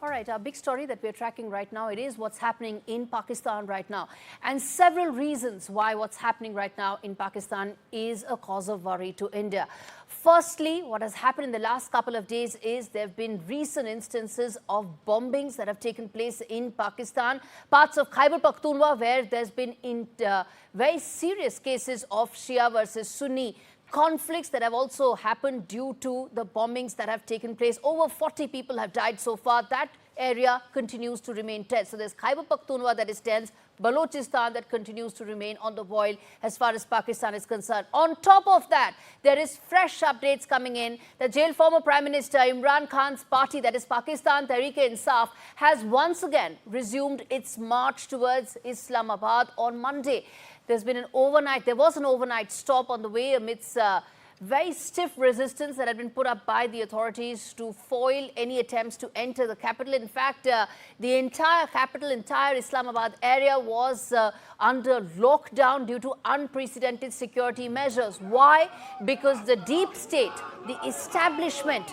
All right, our big story that we're tracking right now, it is what's happening in Pakistan right now. And several reasons why what's happening right now in Pakistan is a cause of worry to India. Firstly, what has happened in the last couple of days is there have been recent instances of bombings that have taken place in Pakistan. Parts of Khyber Pakhtunkhwa where there's been very serious cases of Shia versus Sunni conflicts that have also happened due to the bombings that have taken place. Over 40 people have died so far. That area continues to remain tense. So there's Khyber Pakhtunkhwa that is tense, Balochistan that continues to remain on the boil as far as Pakistan is concerned. On top of that, there is fresh updates coming in. The jailed former Prime Minister Imran Khan's party, that is Pakistan Tehreek-i-Insaf, has once again resumed its march towards Islamabad on Monday. There was an overnight stop on the way amidst very stiff resistance that had been put up by the authorities to foil any attempts to enter the capital. In fact, the entire capital, entire Islamabad area was under lockdown due to unprecedented security measures. Why? Because the deep state, the establishment,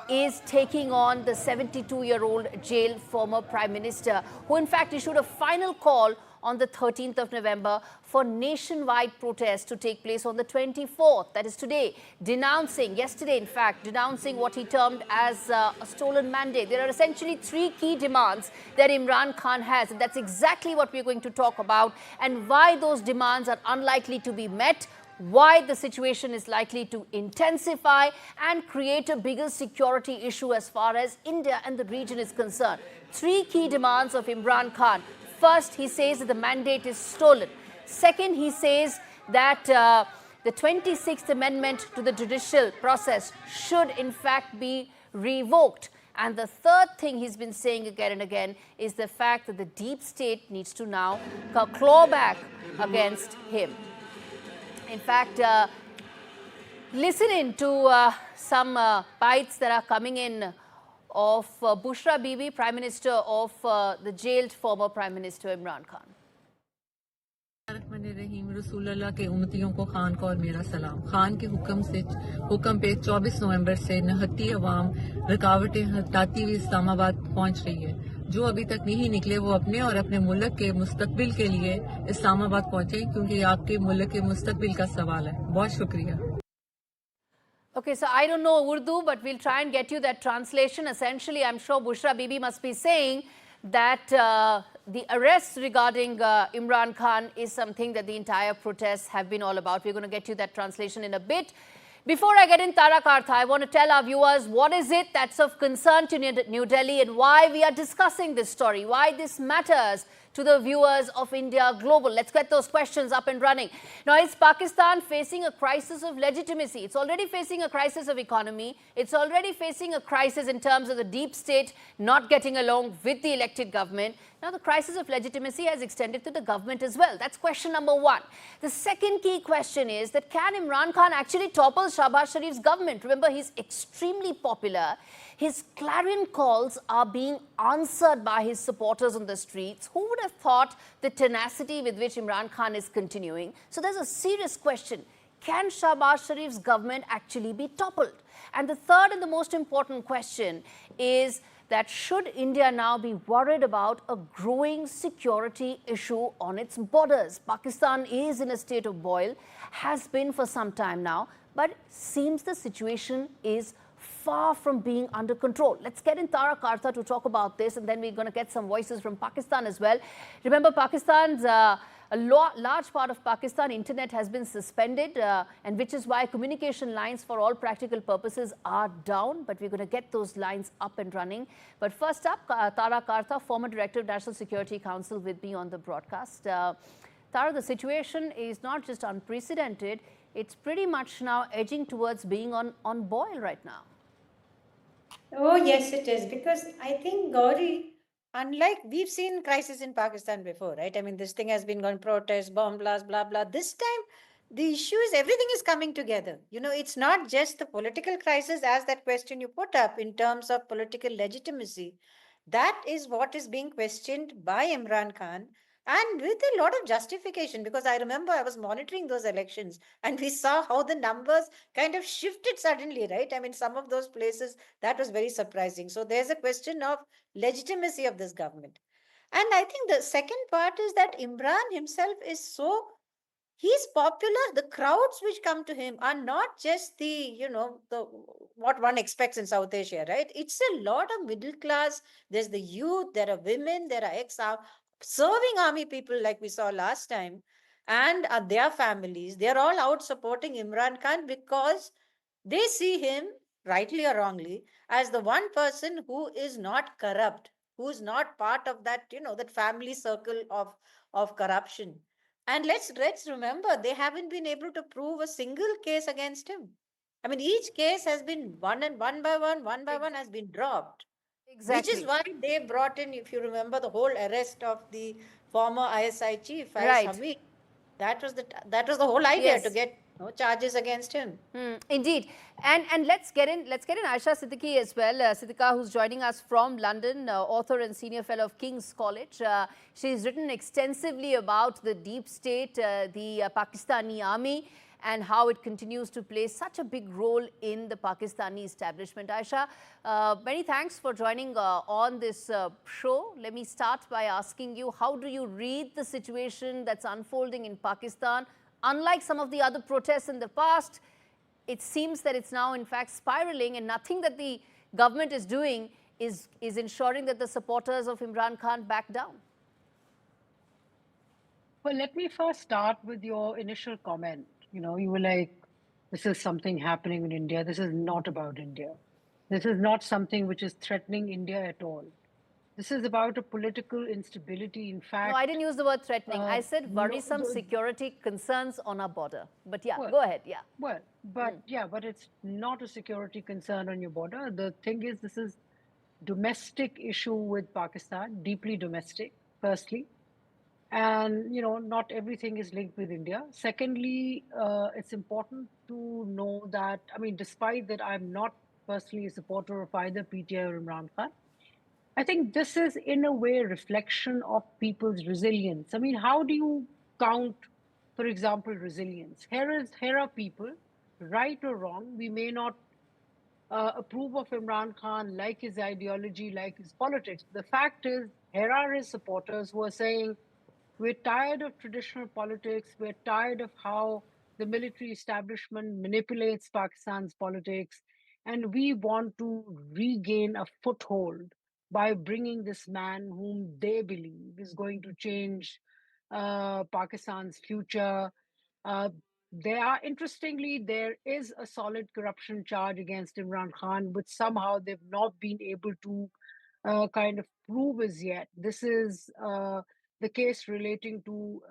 is taking on the 72-year-old jailed former Prime Minister, who in fact issued a final call on the 13th of November for nationwide protests to take place on the 24th, that is today, yesterday in fact, denouncing what he termed as a stolen mandate. There are essentially three key demands that Imran Khan has, and that's exactly what we're going to talk about, and why those demands are unlikely to be met, why the situation is likely to intensify and create a bigger security issue as far as India and the region is concerned. Three key demands of Imran Khan. First, he says that the mandate is stolen. Second, he says that the 26th Amendment to the judicial process should in fact be revoked. And the third thing he's been saying again and again is the fact that the deep state needs to now claw back against him. In fact, listen in to some bites that are coming in of Bushra Bibi, Prime Minister of the jailed former Prime Minister Imran Khan. रसूलुल्लाह के उम्मतियों को खान को और मेरा सलाम। खान के हुक्म पे 24 नवंबर से नहत्ती अवाम रुकावटें हटाती हुई इस्लामाबाद पहुंच रही है। जो अभी तक नहीं निकले वो अपने और अपने मुल्क के मुस्तकबिल के लिए इस्लामाबाद पहुंचे, क्योंकि आपके मुल्क के मुस्तकबिल का सवाल है। बहुत शुक्रिया। Okay, so I don't know Urdu, but we'll try and get you that translation. Essentially, I'm sure Bushra Bibi must be saying that the arrests regarding Imran Khan is something that the entire protests have been all about. We're going to get you that translation in a bit. Before I get in Tara Kartha, I want to tell our viewers what is it that's of concern to New Delhi and why we are discussing this story, why this matters to the viewers of India Global. Let's get those questions up and running. Now, is Pakistan facing a crisis of legitimacy? It's already facing a crisis of economy. It's already facing a crisis in terms of the deep state not getting along with the elected government. Now, the crisis of legitimacy has extended to the government as well. That's question number one. The second key question is that can Imran Khan actually topple Shahbaz Sharif's government? Remember, he's extremely popular. His clarion calls are being answered by his supporters on the streets. Who would have thought the tenacity with which Imran Khan is continuing? So there's a serious question. Can Shahbaz Sharif's government actually be toppled? And the third and the most important question is that should India now be worried about a growing security issue on its borders? Pakistan is in a state of boil, has been for some time now, but seems the situation is far from being under control. Let's get in Tara Kartha to talk about this, and then we're going to get some voices from Pakistan as well. Remember, a large part of Pakistan internet has been suspended, and which is why communication lines for all practical purposes are down, but we're going to get those lines up and running. But first up, Tara Kartha, former Director of National Security Council, with me on the broadcast. Tara, the situation is not just unprecedented, it's pretty much now edging towards being on boil right now. Oh, yes, it is. Because I think, Gaurie, unlike we've seen crisis in Pakistan before, right? I mean, this thing has been going protest, bomb blast, blah, blah. This time, the issue is everything is coming together. You know, it's not just the political crisis as that question you put up in terms of political legitimacy. That is what is being questioned by Imran Khan. and with a lot of justification, because I remember I was monitoring those elections and we saw how the numbers kind of shifted suddenly, right? I mean, some of those places, that was very surprising. So there's a question of legitimacy of this government. And I think the second part is that Imran himself is so, he's popular. The crowds which come to him are not just the, the what one expects in South Asia, right? It's a lot of middle class. There's the youth, there are women, there are serving army people like we saw last time, and their families. They're all out supporting Imran Khan because they see him, rightly or wrongly, as the one person who is not corrupt, who is not part of that, that family circle of corruption. And let's remember, they haven't been able to prove a single case against him. I mean, each case has been one by one has been dropped, which is Exactly. why they brought in, if you remember, the whole arrest of the former ISI chief, Faiz Right. Hamid. That was the whole idea, to Yes. get no charges against him. Indeed, and let's get in Aisha Siddiqi as well. Siddiqa, who's joining us from London, author and senior fellow of King's College. She's written extensively about the deep state, the Pakistani army, and how it continues to play such a big role in the Pakistani establishment. Aisha, many thanks for joining on this show. Let me start by asking you, how do you read the situation that's unfolding in Pakistan? Unlike some of the other protests in the past, it seems that it's now in fact spiraling, and nothing that the government is doing is ensuring that the supporters of Imran Khan back down. Well, let me first start with your initial comment. You were like, this is something happening in India. This is not about India. This is not something which is threatening India at all. This is about a political instability. In fact, No, I didn't use the word threatening. I said no, worrisome security concerns on our border. But yeah, well, go ahead. Yeah. well, but it's not a security concern on your border. The thing is, this is domestic issue with Pakistan, deeply domestic, firstly. And, not everything is linked with India. Secondly, it's important to know that, I mean, despite that I'm not personally a supporter of either PTI or Imran Khan, I think this is, in a way, a reflection of people's resilience. I mean, how do you count, for example, resilience? Here are people, right or wrong, we may not approve of Imran Khan, like his ideology, like his politics. The fact is, here are his supporters who are saying, we're tired of traditional politics. We're tired of how the military establishment manipulates Pakistan's politics. And we want to regain a foothold by bringing this man whom they believe is going to change Pakistan's future. Uh, interestingly, there is a solid corruption charge against Imran Khan, which somehow they've not been able to kind of prove as yet. This is the case relating to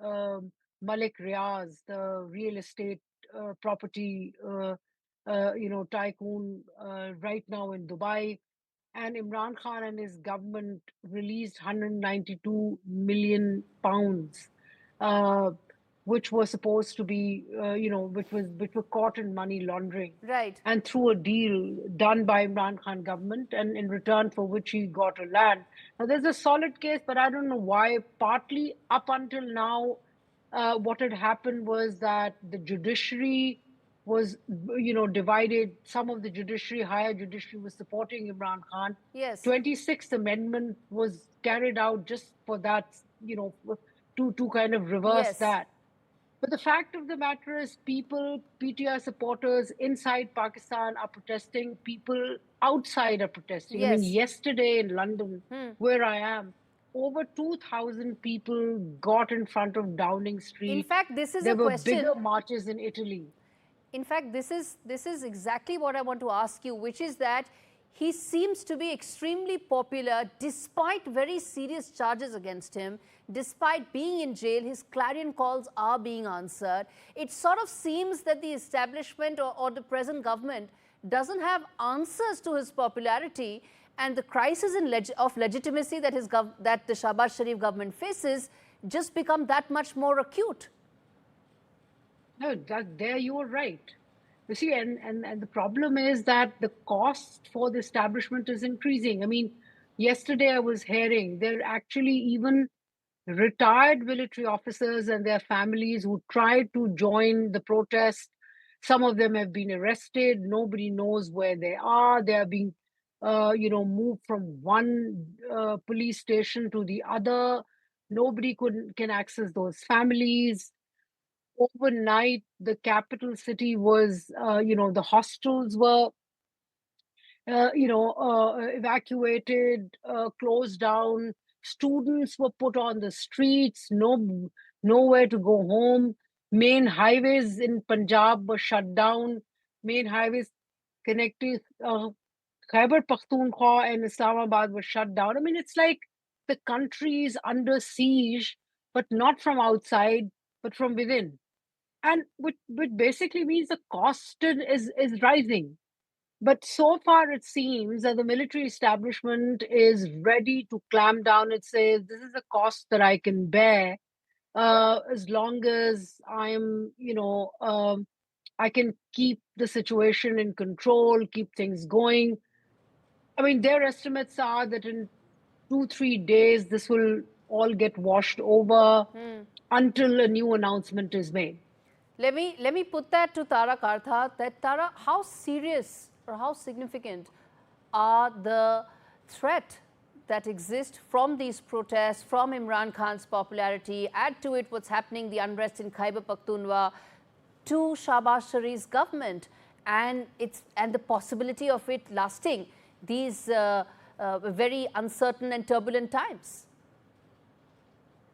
Malik Riaz, the real estate property, tycoon right now in Dubai. And Imran Khan and his government released 192 million pounds, uh, which were supposed to be, which were caught in money laundering, Right. and through a deal done by Imran Khan government, and in return for which he got a land. Now there's a solid case, but I don't know why. Partly up until now, what had happened was that the judiciary was, divided. Some of the judiciary, higher judiciary, was supporting Imran Khan. Yes. 26th Amendment was carried out just for that, to kind of reverse Yes. that. But the fact of the matter is, people, PTI supporters inside Pakistan are protesting. People outside are protesting. Yes. I mean, yesterday in London, where I am, over 2,000 people got in front of Downing Street. In fact, this is there a were question. bigger marches in Italy. In fact, this is exactly what I want to ask you, which is that he seems to be extremely popular despite very serious charges against him. Despite being in jail, his clarion calls are being answered. It sort of seems that the establishment or the present government doesn't have answers to his popularity, and the crisis of legitimacy that the Shahbaz Sharif government faces just become that much more acute. No, there you are right. You see, and the problem is that the cost for the establishment is increasing. I mean, yesterday I was hearing they're actually even retired military officers and their families who tried to join the protest. Some of them have been arrested. Nobody knows where they are. They are being, moved from one police station to the other. Nobody can access those families. Overnight, the capital city was, the hostels were evacuated, closed down. Students were put on the streets, nowhere to go home. Main highways in Punjab were shut down. Main highways connecting Khyber Pakhtunkhwa and Islamabad were shut down. I mean, it's like the country is under siege, but not from outside, but from within. And which basically means the cost is rising. But so far, it seems that the military establishment is ready to clamp down. It says, this is a cost that I can bear as long as I can keep the situation in control, keep things going. I mean, their estimates are that in 2-3 days, this will all get washed over until a new announcement is made. Let me put that to Tara Kartha. That Tara, how serious or how significant are the threat that exists from these protests, from Imran Khan's popularity? Add to it what's happening, the unrest in Khyber Pakhtunkhwa, to Shahbaz Sharif's government, and the possibility of it lasting these very uncertain and turbulent times.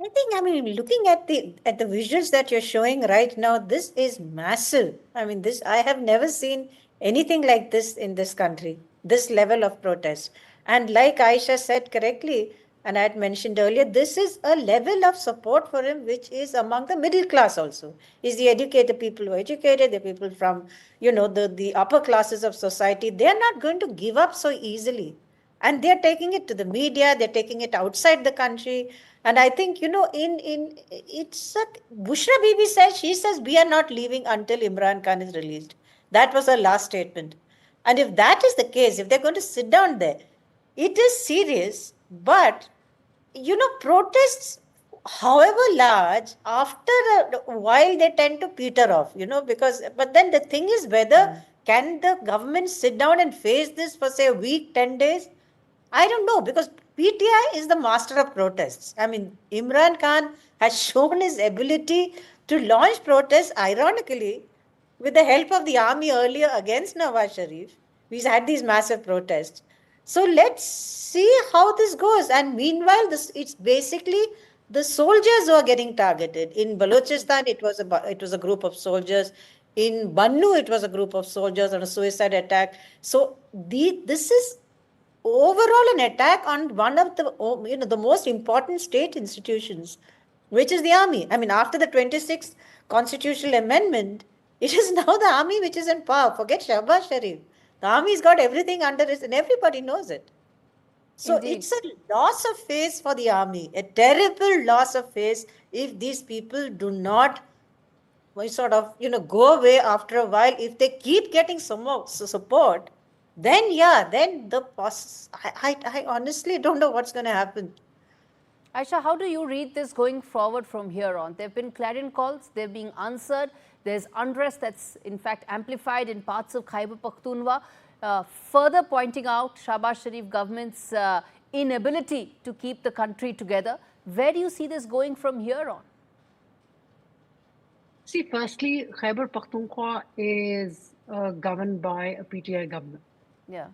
I think, looking at the visuals that you're showing right now, this is massive. I have never seen anything like this in this country, this level of protest. And like Aisha said correctly, and I had mentioned earlier, this is a level of support for him which is among the middle class also. Is the educated people who are educated, the people from, the upper classes of society. They're not going to give up so easily. And they're taking it to the media, they're taking it outside the country. And I think, it's Bushra Bibi says, she says, we are not leaving until Imran Khan is released. That was her last statement. And if that is the case, if they're going to sit down there, it is serious. But, protests, however large, after a while they tend to peter off, but then the thing is whether can the government sit down and face this for, say, a week, 10 days? I don't know, because PTI is the master of protests. Imran Khan has shown his ability to launch protests, ironically, with the help of the army earlier against Nawaz Sharif. We've had these massive protests. So let's see how this goes. And meanwhile, it's basically the soldiers who are getting targeted. In Balochistan, it was a group of soldiers. In Bannu, it was a group of soldiers on a suicide attack. So this is overall an attack on one of the most important state institutions, which is the army. After the 26th constitutional amendment, it is now the army which is in power. Forget Shahbaz Sharif. The army's got everything under it, and everybody knows it. So Indeed. It's a loss of face for the army, a terrible loss of face if these people do not go away after a while. If they keep getting some more support, then I honestly don't know what's going to happen. Aisha, how do you read this going forward from here on? There have been clarion calls, they're being answered. There's unrest that's in fact amplified in parts of Khyber Pakhtunkhwa, further pointing out Shahbaz Sharif government's inability to keep the country together. Where do you see this going from here on? See, firstly, Khyber Pakhtunkhwa is governed by a PTI government. Yeah.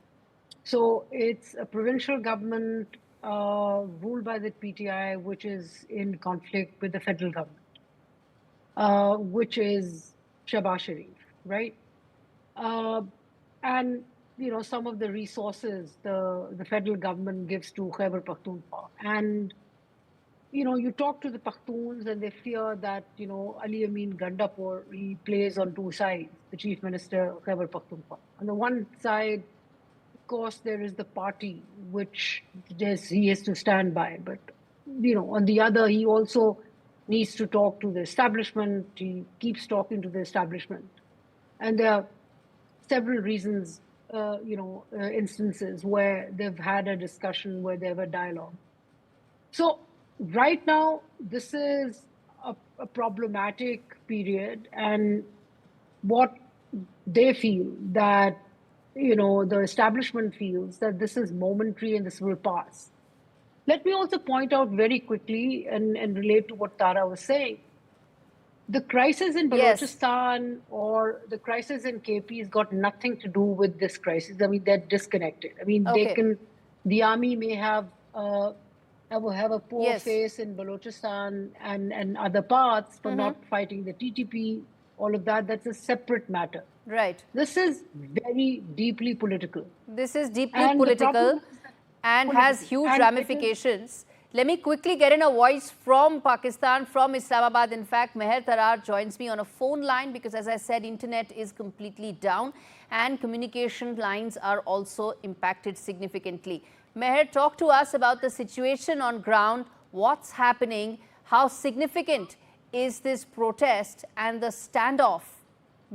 So it's a provincial government ruled by the PTI, which is in conflict with the federal government, which is Shahbaz Sharif, right? And some of the resources the federal government gives to Khyber Pakhtunkhwa, and you talk to the Pakhtuns and they fear that Ali Amin Gandapur, he plays on two sides. The chief minister of Khyber Pakhtunkhwa, on the one side, of course, there is the party which he has to stand by, but on the other, he also needs to talk to the establishment. He keeps talking to the establishment, and there are several reasons, instances where they've had a discussion, where they have a dialogue. So right now, this is a problematic period, and what they feel that, the establishment feels that this is momentary and this will pass. Let me also point out very quickly and relate to what Tara was saying. The crisis in Yes. Balochistan or the crisis in KP has got nothing to do with this crisis. I mean, they're disconnected. I mean, Okay. the army may have a poor Yes. face in Balochistan and other parts for not fighting the TTP, all of that. That's a separate matter. Right. This is very deeply political. This is deeply And the political problem is that and political. has huge And ramifications. Let me quickly get in a voice from Pakistan, from Islamabad. In fact, Mehr Tarar joins me on a phone line because, as I said, internet is completely down and communication lines are also impacted significantly. Mehr, talk to us about the situation on ground, what's happening, how significant is this protest and the standoff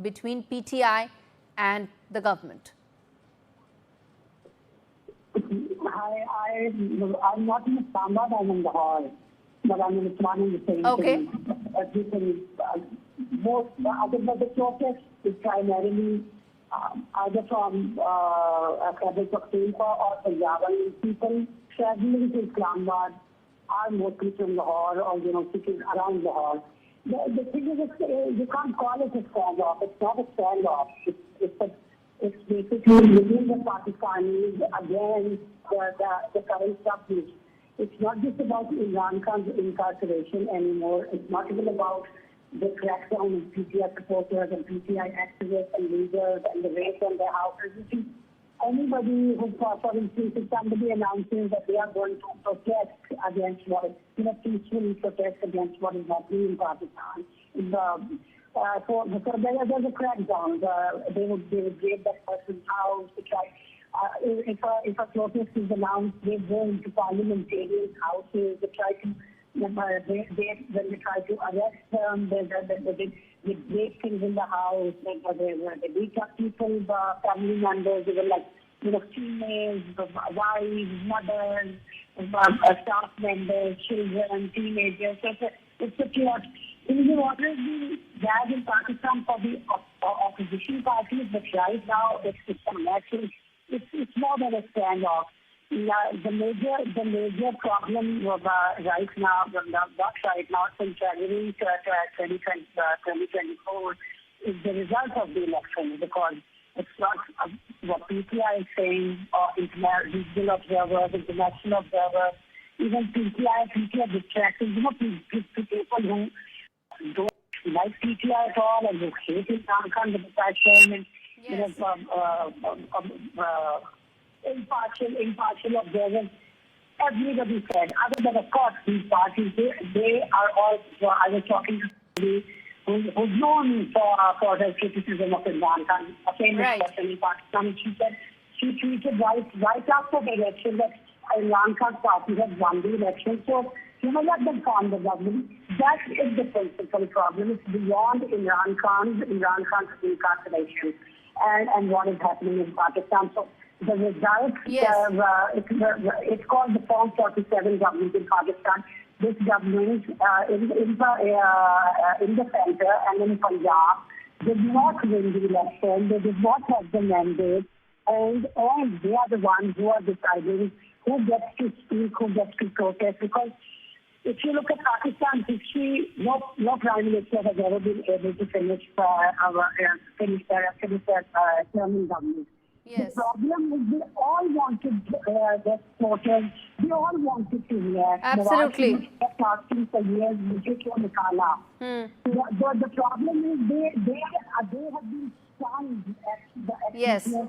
between PTI and the government? I'm not in Islamabad, I'm in Gohar, but I'm in Islam the same Okay. thing. Everything, most other than the protest is primarily either from Tehreek-i-Insaf or Punjabi people traveling to Islamabad are mostly from Lahore or cities around Lahore. The thing is, you can't call it a standoff. It's not a standoff. It's basically within the Pakistanis against the current government. It's not just about Imran Khan's incarceration anymore. It's not even about the crackdown on PTI supporters and PTI activists and leaders and the rape on their houses. You see, anybody who, for instance, if somebody announces that they are going to protest against peacefully protest against what is happening in Pakistan, so there's a crackdown. They would raid that person's house to try. If a protest is announced, they go into parliamentarians' houses. They try to when they try to arrest them, they break things in the house. They beat up people, family members. They were like females, wives, mothers, staff members, children, teenagers. So it's a chaos. It has always been bad in Pakistan for the opposition parties, but right now it's more than a standoff. The major problem right now, not right now, since January 2024, is the result of the election, because it's not what PTI is saying, or regional observers, international observers, even PTI distracting, people who don't like PTI at all and who hate Imran Khan with passion and impartial observers. Everybody said, other than of course these parties, they are all. I was talking to somebody who's known for her criticism of Imran Khan, a famous person in Pakistan. She said she tweeted right after the election that Imran Khan's party had won the election. So let them form the government. That is the principal problem. It's beyond Imran Khan's incarceration and what is happening in Pakistan. So the result, it's called the Form 47 government in Pakistan. This government in the center and in Punjab did not win the election. They did not have the mandate, and they are the ones who are deciding who gets to speak, who gets to protest. Because if you look at Pakistan's history, no prime minister has ever been able to finish their term in government. Yes. The problem is they all wanted the protest. They all wanted to react. Absolutely. They kept asking for years, The problem is they have been stunned at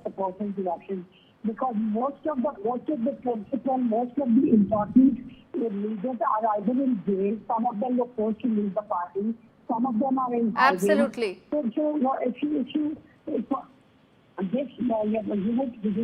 supporting the elections, because most of the principal, most of the important leaders are either in jail. Some of them were forced to leave the party. Some of them are in hiding. Absolutely. So you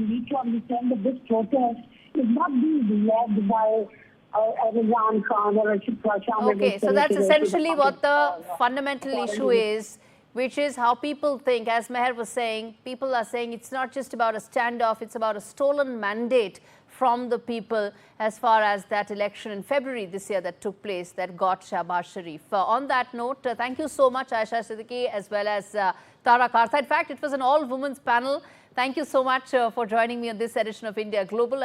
need to understand that this protest is not being led by Imran Khan or Shah. Okay, so that's essentially what the fundamental issue is, which is how people think. As Mehr was saying, people are saying it's not just about a standoff, it's about a stolen mandate from the people as far as that election in February this year that took place that got Shahbaz Sharif. On that note, thank you so much, Aisha Siddiqi, as well as Tara Kartha. In fact, it was an all-women's panel. Thank you so much for joining me on this edition of India Global.